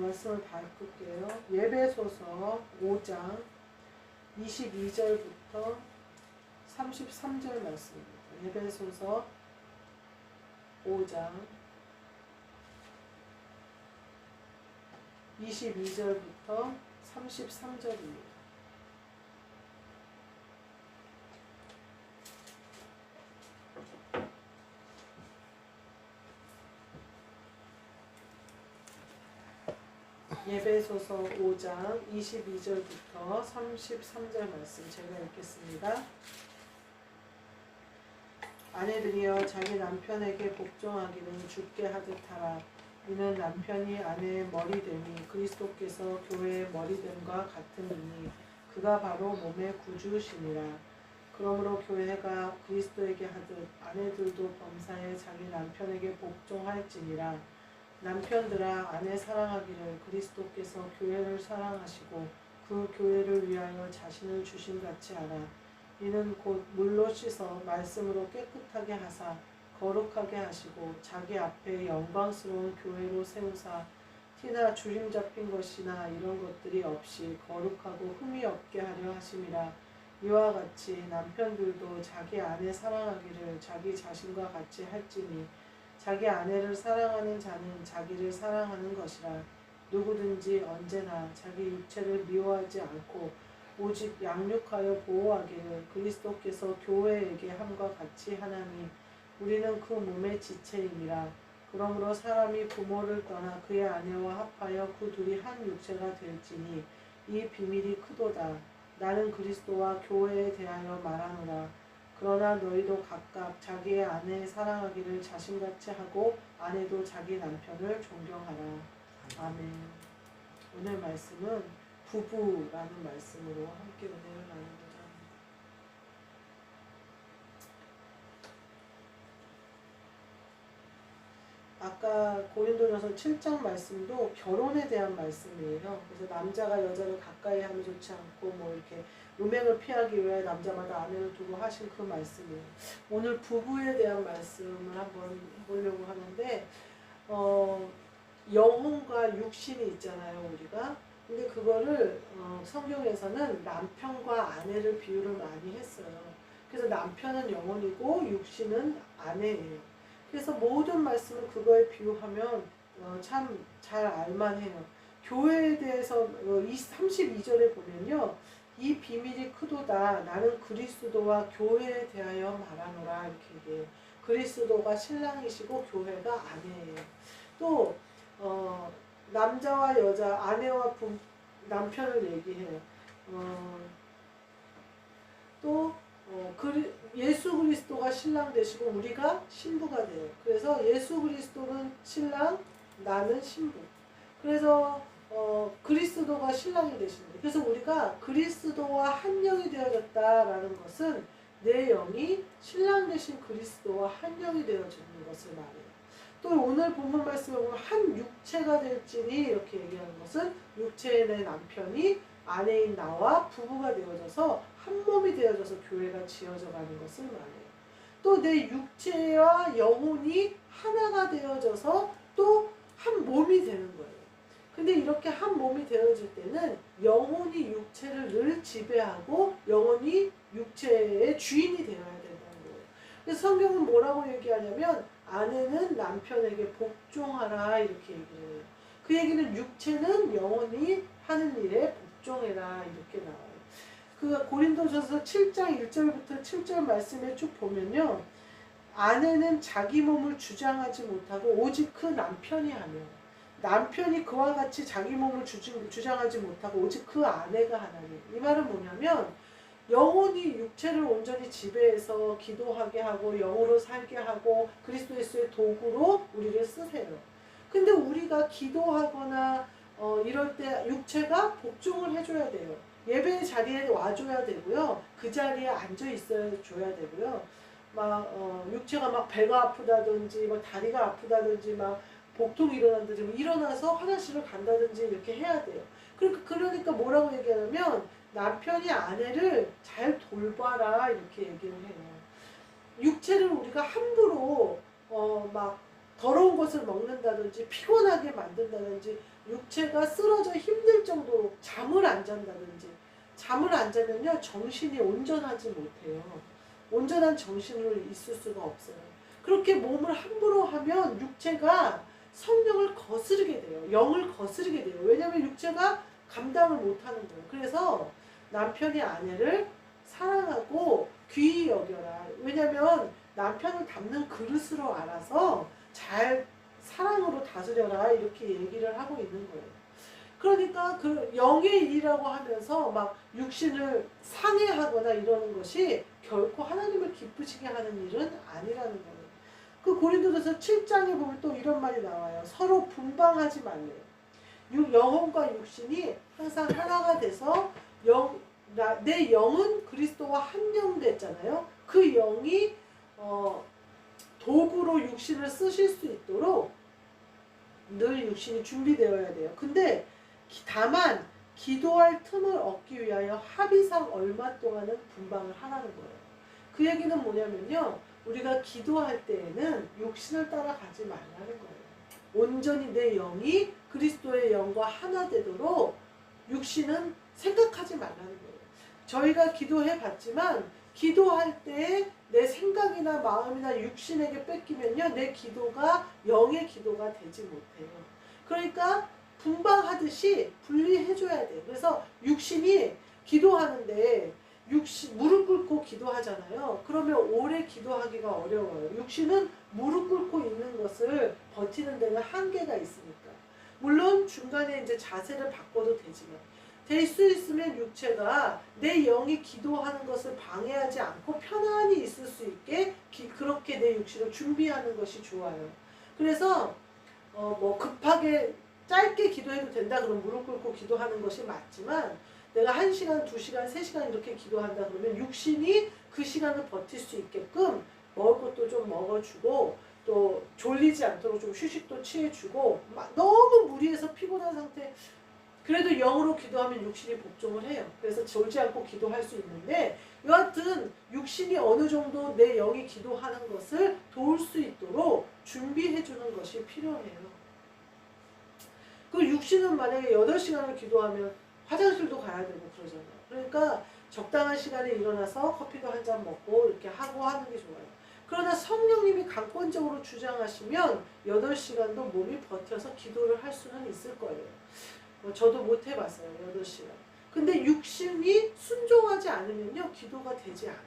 말씀을 바꿀게요. 에베소서 5장 22절부터 33절 말씀입니다. 에베소서 5장 22절부터 33절입니다. 에베소서 5장 22절부터 33절 말씀 제가 읽겠습니다. 아내들이여 자기 남편에게 복종하기는 죽게 하듯 하라. 이는 남편이 아내의 머리됨이 그리스도께서 교회의 머리됨과 같음이니 그가 바로 몸의 구주시니라. 그러므로 교회가 그리스도에게 하듯 아내들도 범사에 자기 남편에게 복종할지니라. 남편들아 아내 사랑하기를 그리스도께서 교회를 사랑하시고 그 교회를 위하여 자신을 주심같이 하라. 이는 곧 물로 씻어 말씀으로 깨끗하게 하사 거룩하게 하시고 자기 앞에 영광스러운 교회로 세우사 티나 주림 잡힌 것이나 이런 것들이 없이 거룩하고 흠이 없게 하려 하심이라. 이와 같이 남편들도 자기 아내 사랑하기를 자기 자신과 같이 할지니 자기 아내를 사랑하는 자는 자기를 사랑하는 것이라. 누구든지 언제나 자기 육체를 미워하지 않고 오직 양육하여 보호하기를 그리스도께서 교회에게 함과 같이 하나니 우리는 그 몸의 지체임이라. 그러므로 사람이 부모를 떠나 그의 아내와 합하여 그 둘이 한 육체가 될지니 이 비밀이 크도다. 나는 그리스도와 교회에 대하여 말하노라. 그러나 너희도 각각 자기의 아내 사랑하기를 자신같이 하고 아내도 자기 남편을 존경하라. 아멘. 오늘 말씀은 부부라는 말씀으로 함께 은혜를 나누고자 합니다. 아까 고린도전서 7장 말씀도 결혼에 대한 말씀이에요. 그래서 남자가 여자를 가까이 하면 좋지 않고 뭐 이렇게 음행을 피하기 위해 남자마다 아내를 두고 하신 그 말씀이에요. 오늘 부부에 대한 말씀을 한번 해보려고 하는데 영혼과 육신이 있잖아요, 우리가. 근데 그거를 성경에서는 남편과 아내를 비유를 많이 했어요. 그래서 남편은 영혼이고 육신은 아내예요. 그래서 모든 말씀을 그거에 비유하면 참 잘 알만해요. 교회에 대해서 32절에 보면요. 이 비밀이 크도다. 나는 그리스도와 교회에 대하여 말하노라. 이렇게 얘기해요. 그리스도가 신랑이시고 교회가 아내예요. 또 남자와 여자, 아내와 남편을 얘기해요. 또 예수 그리스도가 신랑 되시고 우리가 신부가 돼요. 그래서 예수 그리스도는 신랑, 나는 신부. 그래서 그리스도가 신랑이 되십니다. 그래서 우리가 그리스도와 한 영이 되어졌다라는 것은 내 영이 신랑 되신 그리스도와 한 영이 되어지는 것을 말해요. 또 오늘 본문 말씀에 보면 한 육체가 될지니 이렇게 얘기하는 것은 육체의 내 남편이 아내인 나와 부부가 되어져서 한 몸이 되어져서 교회가 지어져 가는 것을 말해요. 또 내 육체와 영혼이 하나가 되어져서 또 한 몸이 되는 거예요. 근데 이렇게 한 몸이 되어질 때는 영혼이 육체를 늘 지배하고 영혼이 육체의 주인이 되어야 된다는 거예요. 그래서 성경은 뭐라고 얘기하냐면 아내는 남편에게 복종하라 이렇게 얘기해요. 그 얘기는 육체는 영혼이 하는 일에 복종해라 이렇게 나와요. 그 고린도전서 7장 1절부터 7절 말씀에 쭉 보면요. 아내는 자기 몸을 주장하지 못하고 오직 그 남편이 하며 남편이 그와 같이 자기 몸을 주장하지 못하고 오직 그 아내가 하나니. 이 말은 뭐냐면 영혼이 육체를 온전히 지배해서 기도하게 하고 영으로 살게 하고 그리스도 예수의 도구로 우리를 쓰세요. 근데 우리가 기도하거나 이럴 때 육체가 복종을 해줘야 돼요. 예배의 자리에 와줘야 되고요. 그 자리에 앉아 있어야 줘야 되고요. 막 육체가 막 배가 아프다든지 막 다리가 아프다든지 막 복통이 일어난다든지 뭐 일어나서 화장실을 간다든지 이렇게 해야 돼요. 그러니까 뭐라고 얘기하냐면 남편이 아내를 잘 돌봐라 이렇게 얘기를 해요. 육체를 우리가 함부로 막 더러운 것을 먹는다든지 피곤하게 만든다든지 육체가 쓰러져 힘들 정도로 잠을 안 잔다든지 잠을 안 자면요 정신이 온전하지 못해요. 온전한 정신으로 있을 수가 없어요. 그렇게 몸을 함부로 하면 육체가 성령을 거스르게 돼요. 영을 거스르게 돼요. 왜냐하면 육체가 감당을 못하는 거예요. 그래서 남편이 아내를 사랑하고 귀히 여겨라. 왜냐하면 남편을 담는 그릇으로 알아서 잘 사랑으로 다스려라 이렇게 얘기를 하고 있는 거예요. 그러니까 그 영의 일이라고 하면서 막 육신을 상해하거나 이러는 것이 결코 하나님을 기쁘시게 하는 일은 아니라는 거예요. 그 고린도전서 7장에 보면 또 이런 말이 나와요. 서로 분방하지 말래요. 영혼과 육신이 항상 하나가 돼서 내 영은 그리스도와 한 영 됐잖아요. 그 영이 도구로 육신을 쓰실 수 있도록 늘 육신이 준비되어야 돼요. 근데 다만 기도할 틈을 얻기 위하여 합의상 얼마 동안은 분방을 하라는 거예요. 그 얘기는 뭐냐면요. 우리가 기도할 때에는 육신을 따라가지 말라는 거예요. 온전히 내 영이 그리스도의 영과 하나 되도록 육신은 생각하지 말라는 거예요. 저희가 기도해 봤지만 기도할 때 내 생각이나 마음이나 육신에게 뺏기면요. 내 기도가 영의 기도가 되지 못해요. 그러니까 분방하듯이 분리해줘야 돼요. 그래서 육신이 기도하는데 무릎 꿇고 기도하잖아요. 그러면 오래 기도하기가 어려워요. 육신은 무릎 꿇고 있는 것을 버티는 데는 한계가 있으니까. 물론 중간에 이제 자세를 바꿔도 되지만 될 수 있으면 육체가 내 영이 기도하는 것을 방해하지 않고 편안히 있을 수 있게 그렇게 내 육신을 준비하는 것이 좋아요. 그래서 뭐 급하게 짧게 기도해도 된다 그러면 무릎 꿇고 기도하는 것이 맞지만 내가 1시간, 2시간, 3시간 이렇게 기도한다 그러면 육신이 그 시간을 버틸 수 있게끔 먹을 것도 좀 먹어주고 또 졸리지 않도록 좀 휴식도 취해주고 막 너무 무리해서 피곤한 상태 그래도 영으로 기도하면 육신이 복종을 해요. 그래서 졸지 않고 기도할 수 있는데 여하튼 육신이 어느 정도 내 영이 기도하는 것을 도울 수 있도록 준비해 주는 것이 필요해요. 그 육신은 만약에 8시간을 기도하면 화장실도 가야 되고 그러잖아요. 그러니까 적당한 시간에 일어나서 커피도 한 잔 먹고 이렇게 하고 하는 게 좋아요. 그러나 성령님이 강권적으로 주장하시면 8시간도 몸이 버텨서 기도를 할 수는 있을 거예요. 저도 못 해봤어요. 8시간. 근데 육신이 순종하지 않으면요. 기도가 되지 않아요.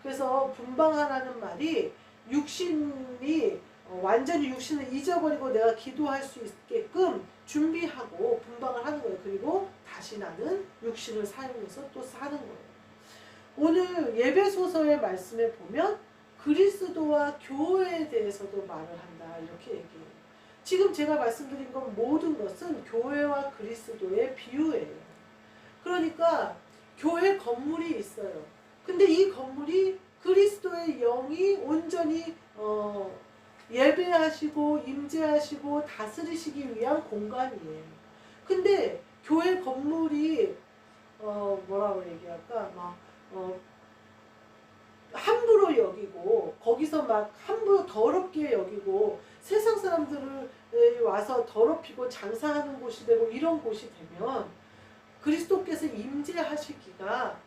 그래서 분방하라는 말이 육신이 완전히 육신을 잊어버리고 내가 기도할 수 있게끔 준비하고 분방을 하는 거예요. 그리고 다시 나는 육신을 사용해서 또 사는 거예요. 오늘 예배소서의 말씀에 보면 그리스도와 교회에 대해서도 말을 한다. 이렇게 얘기해요. 지금 제가 말씀드린 건 모든 것은 교회와 그리스도의 비유예요. 그러니까 교회 건물이 있어요. 근데 이 건물이 그리스도의 영이 온전히 예배하시고 임재하시고 다스리시기 위한 공간이에요. 근데 교회 건물이 뭐라고 얘기할까 막 함부로 여기고 거기서 막 함부로 더럽게 여기고 세상 사람들을 와서 더럽히고 장사하는 곳이 되고 이런 곳이 되면 그리스도께서 임재하시기가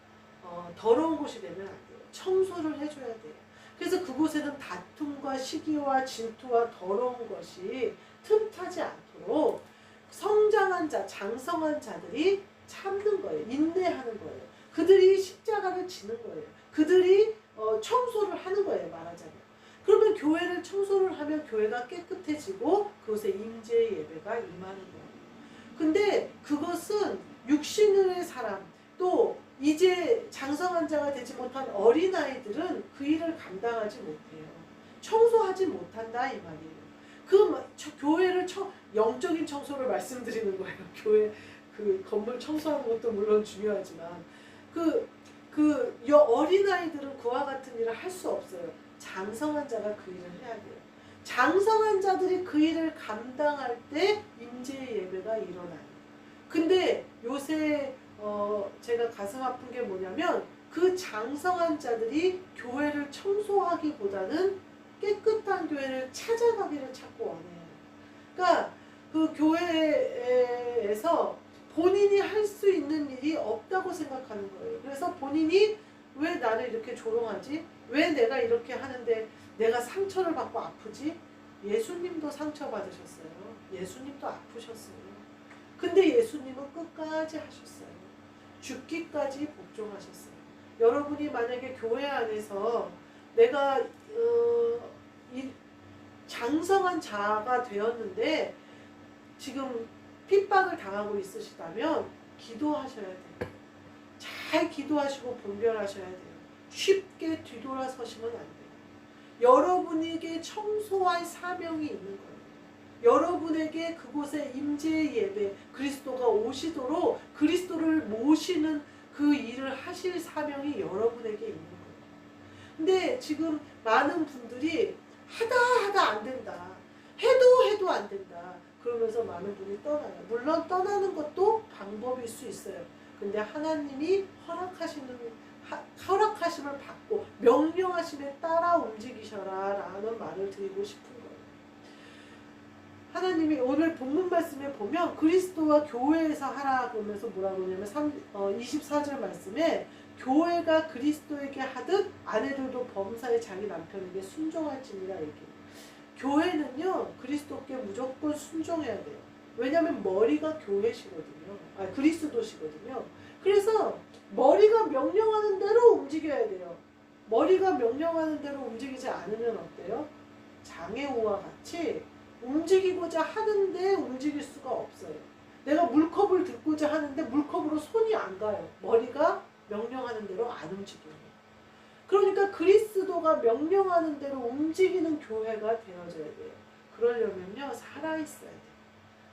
더러운 곳이 되면 안 돼요. 청소를 해줘야 돼요. 그래서 그곳에는 다툼과 시기와 질투와 더러운 것이 틈타지 않도록 성장한 자, 장성한 자들이 참는 거예요. 인내하는 거예요. 그들이 십자가를 지는 거예요. 그들이 청소를 하는 거예요. 말하자면. 그러면 교회를 청소를 하면 교회가 깨끗해지고 그곳에 임재의 예배가 임하는 거예요. 근데 그것은 육신의 사람 또 이제 장성한 자가 되지 못한 어린아이들은 그 일을 감당하지 못해요. 청소하지 못한다 이 말이에요. 교회를 영적인 청소를 말씀드리는 거예요. 교회 그 건물 청소하는 것도 물론 중요하지만 어린아이들은 그와 같은 일을 할 수 없어요. 장성한 자가 그 일을 해야 돼요. 장성한 자들이 그 일을 감당할 때 임재의 예배가 일어나요. 근데 요새 제가 가슴 아픈 게 뭐냐면 그 장성한 자들이 교회를 청소하기보다는 깨끗한 교회를 찾아가기를 자꾸 원해요. 그러니까 그 교회에서 본인이 할 수 있는 일이 없다고 생각하는 거예요. 그래서 본인이 왜 나를 이렇게 조롱하지? 왜 내가 이렇게 하는데 내가 상처를 받고 아프지? 예수님도 상처받으셨어요. 예수님도 아프셨어요. 근데 예수님은 끝까지 하셨어요. 죽기까지 복종하셨어요. 여러분이 만약에 교회 안에서 내가 장성한 자가 되었는데 지금 핍박을 당하고 있으시다면 기도하셔야 돼요. 잘 기도하시고 분별하셔야 돼요. 쉽게 뒤돌아서시면 안 돼요. 여러분에게 청소할 사명이 있는 거예요. 여러분에게 그곳에 임재의 예배, 그리스도가 오시도록 그리스도를 모시는 그 일을 하실 사명이 여러분에게 있는 거예요. 근데 지금 많은 분들이 하다 안 된다. 해도 안 된다. 그러면서 많은 분이 떠나요. 물론 떠나는 것도 방법일 수 있어요. 근데 하나님이 허락하심을 받고 명령하심에 따라 움직이셔라 라는 말을 드리고 싶은 거예요. 하나님이 오늘 본문 말씀에 보면 그리스도와 교회에서 하라 그러면서 뭐라고 하냐면 24절 말씀에 교회가 그리스도에게 하듯 아내들도 범사에 자기 남편에게 순종할지니라 얘기해요. 교회는요 그리스도께 무조건 순종해야 돼요. 왜냐하면 머리가 교회시거든요. 그리스도시거든요. 그래서 머리가 명령하는 대로 움직여야 돼요. 머리가 명령하는 대로 움직이지 않으면 어때요? 장애우와 같이 움직이고자 하는데 움직일 수가 없어요. 내가 물컵을 들고자 하는데 물컵으로 손이 안 가요. 머리가 명령하는 대로 안 움직여요. 그러니까 그리스도가 명령하는 대로 움직이는 교회가 되어져야 돼요. 그러려면요 살아있어야 돼요.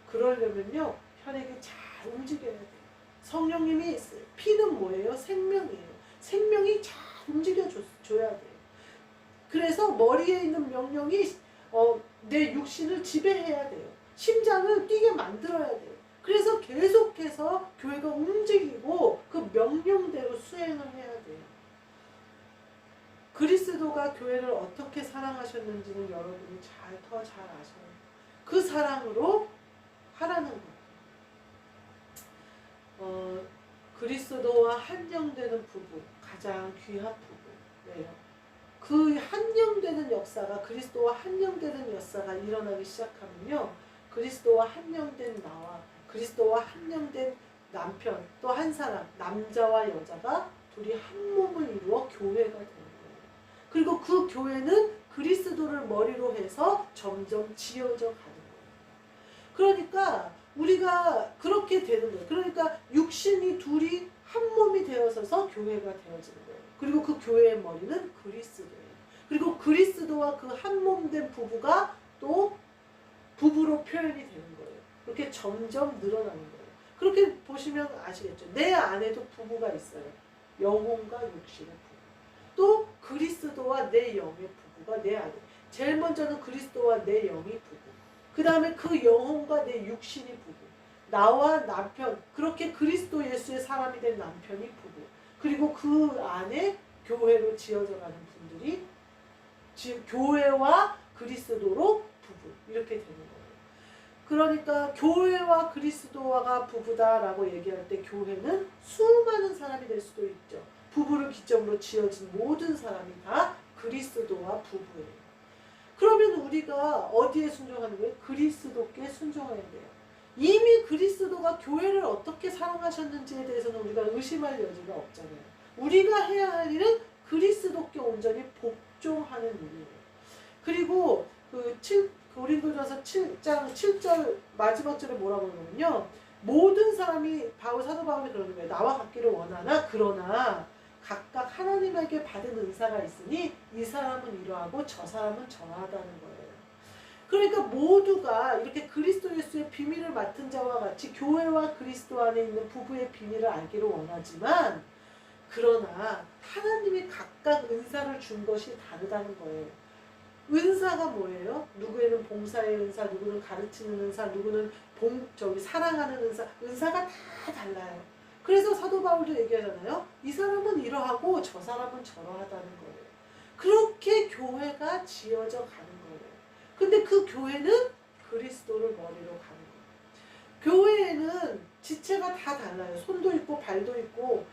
그러려면요 혈액이 잘 움직여야 돼요. 성령님이 피는 뭐예요? 생명이에요. 생명이 잘 움직여줘야 돼요. 그래서 머리에 있는 명령이 내 육신을 지배해야 돼요. 심장을 뛰게 만들어야 돼요. 그래서 계속해서 교회가 움직이고 그 명령대로 수행을 해야 돼요. 그리스도가 교회를 어떻게 사랑하셨는지는 여러분이 더 잘 아셔요. 그 사랑으로 하라는 거예요. 그리스도와 한영되는 부부, 가장 귀한 부부예요. 그 한영되는 역사가 그리스도와 한영되는 역사가 일어나기 시작하면요. 그리스도와 한영된 나와 그리스도와 한영된 남편 또 한 사람 남자와 여자가 둘이 한 몸을 이루어 교회가 되는 거예요. 그리고 그 교회는 그리스도를 머리로 해서 점점 지어져 가는 거예요. 그러니까 우리가 그렇게 되는 거예요. 그러니까 육신이 둘이 한 몸이 되어서서 교회가 되어지는 거예요. 그리고 그 교회의 머리는 그리스도예요. 그리고 그리스도와 그 한 몸 된 부부가 또 부부로 표현이 되는 거예요. 그렇게 점점 늘어나는 거예요. 그렇게 보시면 아시겠죠. 내 안에도 부부가 있어요. 영혼과 육신의 부부. 또 그리스도와 내 영의 부부가 내 안에. 제일 먼저는 그리스도와 내 영이 부부. 그 다음에 그 영혼과 내 육신이 부부. 나와 남편. 그렇게 그리스도 예수의 사람이 된 남편이 부부. 그리고 그 안에 교회로 지어져가는 분들이 교회와 그리스도로 부부 이렇게 되는 거예요. 그러니까 교회와 그리스도가 부부다라고 얘기할 때 교회는 수많은 사람이 될 수도 있죠. 부부를 기점으로 지어진 모든 사람이 다 그리스도와 부부예요. 그러면 우리가 어디에 순종하는 거예요? 그리스도께 순종해야 돼요. 이미 그리스도가 교회를 어떻게 사랑하셨는지에 대해서는 우리가 의심할 여지가 없잖아요. 우리가 해야 할 일은 그리스도께 온전히 복종하는 일이에요. 그리고 고린도전서 7장 7절 마지막 절에 뭐라고 그러냐면요. 모든 사람이 사도 바울이 그러는 거예요. 나와 같기를 원하나 그러나 각각 하나님에게 받은 은사가 있으니 이 사람은 이러하고 저 사람은 저러하다는 거예요. 그러니까 모두가 이렇게 그리스도 예수의 비밀을 맡은 자와 같이 교회와 그리스도 안에 있는 부부의 비밀을 알기를 원하지만 그러나 하나님이 각각 은사를 준 것이 다르다는 거예요. 은사가 뭐예요? 누구에는 봉사의 은사, 누구는 가르치는 은사, 누구는 사랑하는 은사, 은사가 다 달라요. 그래서 사도 바울도 얘기하잖아요. 이 사람은 이러하고 저 사람은 저러하다는 거예요. 그렇게 교회가 지어져 가는 거예요. 근데 그 교회는 그리스도를 머리로 가는 거예요. 교회에는 지체가 다 달라요. 손도 있고 발도 있고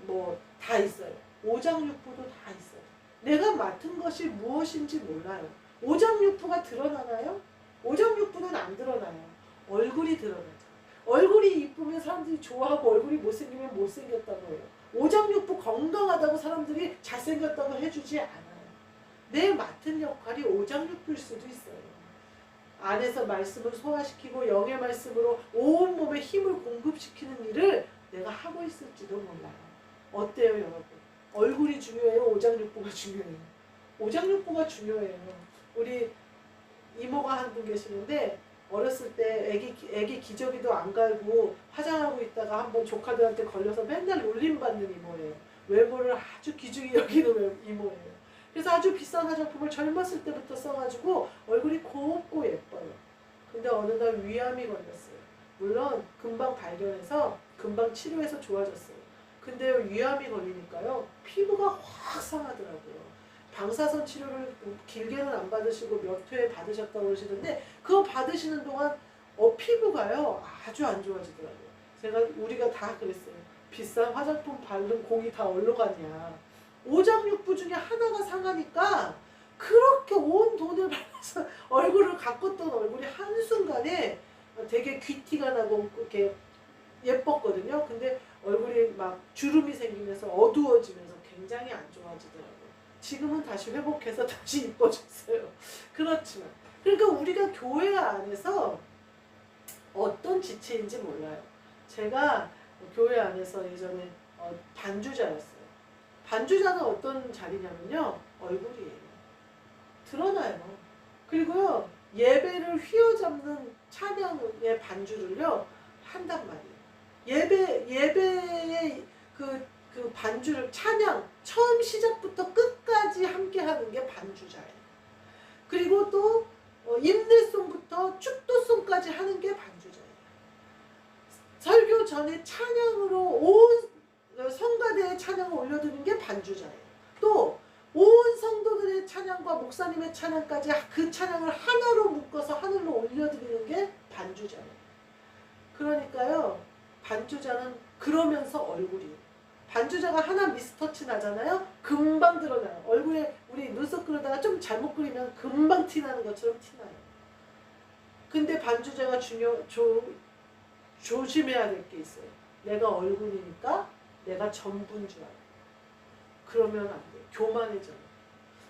뭐 다 있어요. 오장육부도 다 있어요. 내가 맡은 것이 무엇인지 몰라요. 오장육부가 드러나나요? 오장육부는 안 드러나요. 얼굴이 드러나죠. 얼굴이 이쁘면 사람들이 좋아하고 얼굴이 못생기면 못생겼다고 해요. 오장육부 건강하다고 사람들이 잘생겼다고 해주지 않아요. 내 맡은 역할이 오장육부일 수도 있어요. 안에서 말씀을 소화시키고 영의 말씀으로 온몸에 힘을 공급시키는 일을 내가 하고 있을지도 몰라요. 어때요 여러분? 얼굴이 중요해요? 오장육부가 중요해요? 오장육부가 중요해요. 우리 이모가 한 분 계시는데 어렸을 때 애기 기저귀도 안 갈고 화장하고 있다가 한번 조카들한테 걸려서 맨날 놀림받는 이모예요. 외모를 아주 귀중히 여기는 이모예요. 그래서 아주 비싼 화장품을 젊었을 때부터 써가지고 얼굴이 곱고 예뻐요. 근데 어느 날 위암이 걸렸어요. 물론 금방 발견해서 금방 치료해서 좋아졌어요. 근데 위암이 걸리니까요 피부가 확 상하더라고요. 방사선 치료를 길게는 안 받으시고 몇 회 받으셨다고 그러시는데 그거 받으시는 동안 피부가요 아주 안 좋아지더라고요. 우리가 다 그랬어요. 비싼 화장품 바른 공이 다 어디로 갔냐. 오장육부 중에 하나가 상하니까 그렇게 온 돈을 받아서 얼굴을 가꿨던 얼굴이 한순간에 되게 귀티가 나고 이렇게 예뻤거든요. 근데 얼굴이 막 주름이 생기면서 어두워지면서 굉장히 안 좋아지더라고요. 지금은 다시 회복해서 다시 이뻐졌어요. 그렇지만 그러니까 우리가 교회 안에서 어떤 지체인지 몰라요. 제가 교회 안에서 예전에 반주자였어요. 반주자는 어떤 자리냐면요 얼굴이에요. 드러나요. 그리고요 예배를 휘어잡는 찬양의 반주를요 한단 말이에요. 예배의 그 반주를 찬양 처음 시작부터 끝까지 함께 하는 게 반주자예요. 그리고 또 임내송부터 축도송까지 하는 게 반주자예요. 설교 전에 찬양으로 온 성가대의 찬양을 올려드리는 게 반주자예요. 또 온 성도들의 찬양과 목사님의 찬양까지 그 찬양을 하나로 묶어서 하늘로 올려드리는 게 반주자예요. 그러니까요 반주자는 그러면서 얼굴이에요. 반주자가 하나 미스터치 나잖아요. 금방 드러나요. 얼굴에 우리 눈썹 그리다가 좀 잘못 그리면 금방 티나는 것처럼 티나요. 근데 반주자가 조심해야 될 게 있어요. 내가 얼굴이니까 내가 전부인 줄 알아요. 그러면 안 돼요. 교만해져요.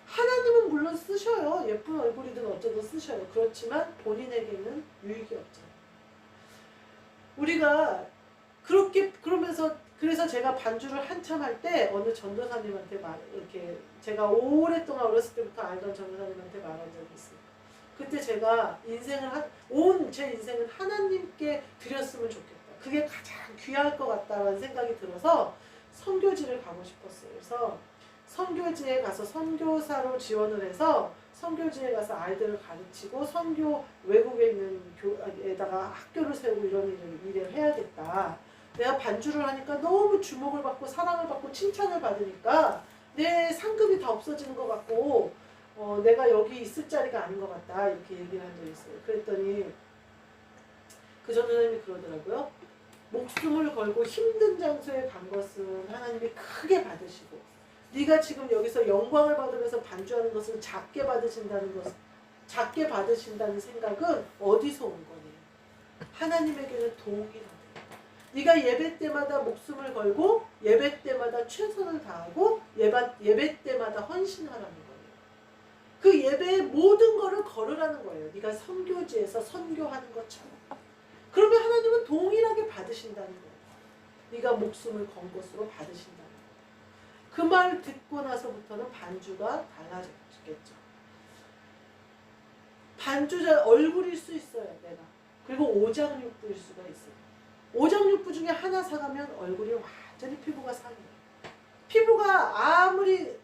하나님은 물론 쓰셔요. 예쁜 얼굴이든 어쩌든 쓰셔요. 그렇지만 본인에게는 유익이 없잖아요. 우리가 그래서 제가 반주를 한참 할 때 어느 전도사님한테 이렇게 제가 오랫동안 어렸을 때부터 알던 전도사님한테 말한 적이 있어요. 그때 제가 제 인생은 하나님께 드렸으면 좋겠다. 그게 가장 귀할 것 같다는 생각이 들어서 선교지를 가고 싶었어요. 그래서 선교지에 가서 선교사로 지원을 해서 선교지에 가서 아이들을 가르치고 외국에 있는 교회에다가 학교를 세우고 이런 일을 해야겠다. 내가 반주를 하니까 너무 주목을 받고 사랑을 받고 칭찬을 받으니까 내 상급이 다 없어지는 것 같고 내가 여기 있을 자리가 아닌 것 같다 이렇게 얘기를 한 적이 있어요. 그랬더니 그 전도사님이 그러더라고요. 목숨을 걸고 힘든 장소에 간 것은 하나님이 크게 받으시고 네가 지금 여기서 영광을 받으면서 반주하는 것을 작게 받으신다는 생각은 어디서 온 거니? 하나님에게는 도움이 다 돼요. 네가 예배 때마다 목숨을 걸고 예배 때마다 최선을 다하고 예배 때마다 헌신하라는 거예요. 그 예배의 모든 거를 걸으라는 거예요. 네가 선교지에서 선교하는 것처럼. 그러면 하나님은 동일하게 받으신다는 거예요. 네가 목숨을 건 것으로 받으신다는 거예요. 그 말 듣고 나서부터는 반주가 달라졌겠죠. 반주자 얼굴일 수 있어요, 내가. 그리고 오장육부일 수가 있어요. 오장육부 중에 하나 상하면 얼굴이 완전히 피부가 상해요. 피부가 아무리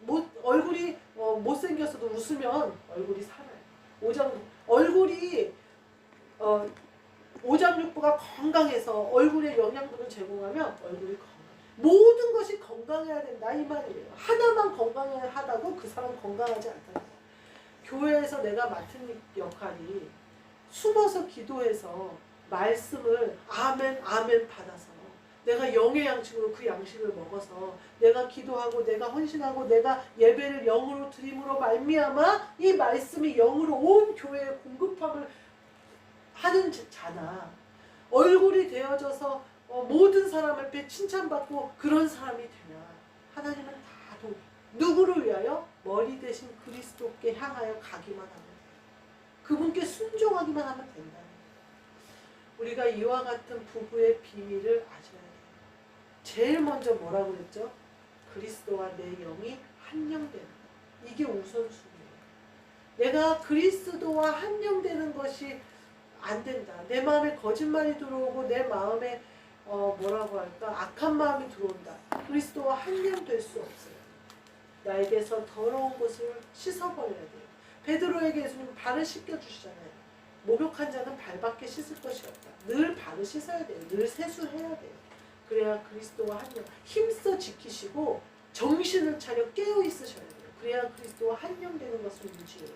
얼굴이 못생겼어도 웃으면 얼굴이 살아요. 얼굴이 오장육부가 건강해서 얼굴에 영양분을 제공하면 얼굴이 건강해요. 모든 것이 건강해야 된다 이 말이에요. 하나만 건강하다고 그 사람 건강하지 않다. 교회에서 내가 맡은 역할이 숨어서 기도해서 말씀을 아멘 아멘 받아서 내가 영의 양식으로 그 양식을 먹어서 내가 기도하고 내가 헌신하고 내가 예배를 영으로 드림으로 말미암아 이 말씀이 영으로 온 교회에 공급함을 하는 자나 얼굴이 되어져서 모든 사람 앞에 칭찬받고 그런 사람이 되냐. 하나님은 다 누구를 위하여? 머리 대신 그리스도께 향하여 가기만 하면 돼요. 그분께 순종하기만 하면 된다. 우리가 이와 같은 부부의 비밀을 아셔야 돼요. 제일 먼저 뭐라고 그랬죠? 그리스도와 내 영이 한영되는 것. 이게 우선순위예요. 내가 그리스도와 한영되는 것이 안 된다. 내 마음에 거짓말이 들어오고 내 마음에 뭐라고 할까? 악한 마음이 들어온다. 그리스도와 한영될 수 없어요. 나에게서 더러운 것을 씻어버려야 돼요. 베드로에게 예수님 발을 씻겨주시잖아요. 목욕한 자는 발밖에 씻을 것이 없다. 늘 발을 씻어야 돼요. 늘 세수해야 돼요. 그래야 그리스도와 한영 힘써 지키시고 정신을 차려 깨어 있으셔야 돼요. 그래야 그리스도와 한영되는 것을 유지해요.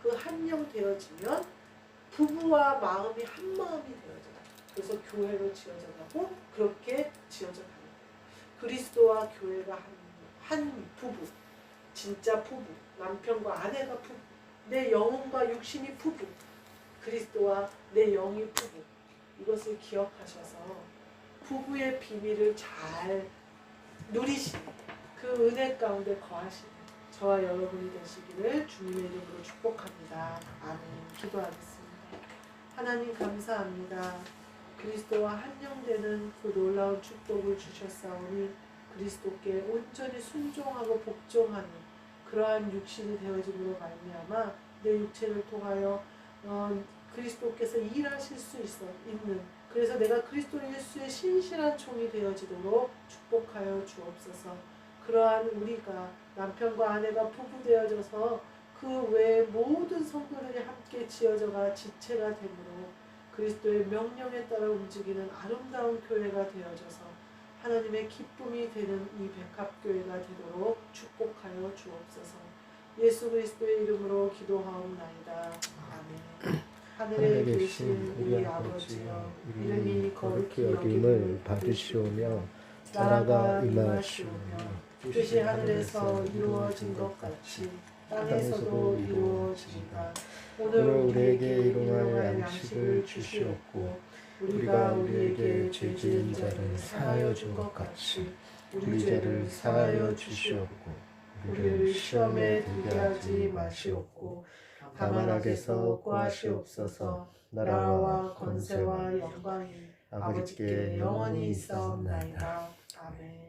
그 한영되어지면 부부와 마음이 한 마음이 되어져요. 그래서 교회로 지어져 가고 그렇게 지어져 가는 거예요. 그리스도와 교회가 한 부부, 진짜 부부, 남편과 아내가 부부, 내 영혼과 육신이 부부, 그리스도와 내 영이 부부. 이것을 기억하셔서 부부의 비밀을 잘 누리시는 그 은혜 가운데 거하시는 저와 여러분이 되시기를 주님의 이름으로 축복합니다. 아멘. 기도하겠습니다. 하나님 감사합니다. 그리스도와 한영되는 그 놀라운 축복을 주셨사오니 그리스도께 온전히 순종하고 복종하는 그러한 육신이 되어짐으로 말미암아 내 육체를 통하여 그리스도께서 일하실 수 있는 그래서 내가 그리스도 예수의 신실한 종이 되어지도록 축복하여 주옵소서. 그러한 우리가 남편과 아내가 부부 되어져서 그 외에 모든 성도들이 함께 지어져가 지체가 되므로 그리스도의 명령에 따라 움직이는 아름다운 교회가 되어져서 하나님의 기쁨이 되는 이 백합교회가 되도록 축복하여 주옵소서. 예수 그리스도의 이름으로 기도하옵나이다. 아멘. 하늘에 계신 우리 아버지여 이름이 거룩히 여김을 받으시오며 나라가 임하시오며 뜻이 하늘에서 이루어진 것 같이 땅에서도 이루어지리다. 오늘 우리에게 일용할 양식을 주시옵고 우리가 우리에게 죄 지은 자를 사하여 준 것 같이 우리 죄를 사하여 주시옵고 우리를 시험에 들게 하지 마시옵고 다만 악에서 구하시옵소서. 나라와 권세와 영광이 아버지께 영원히 있사옵나이다. 아멘.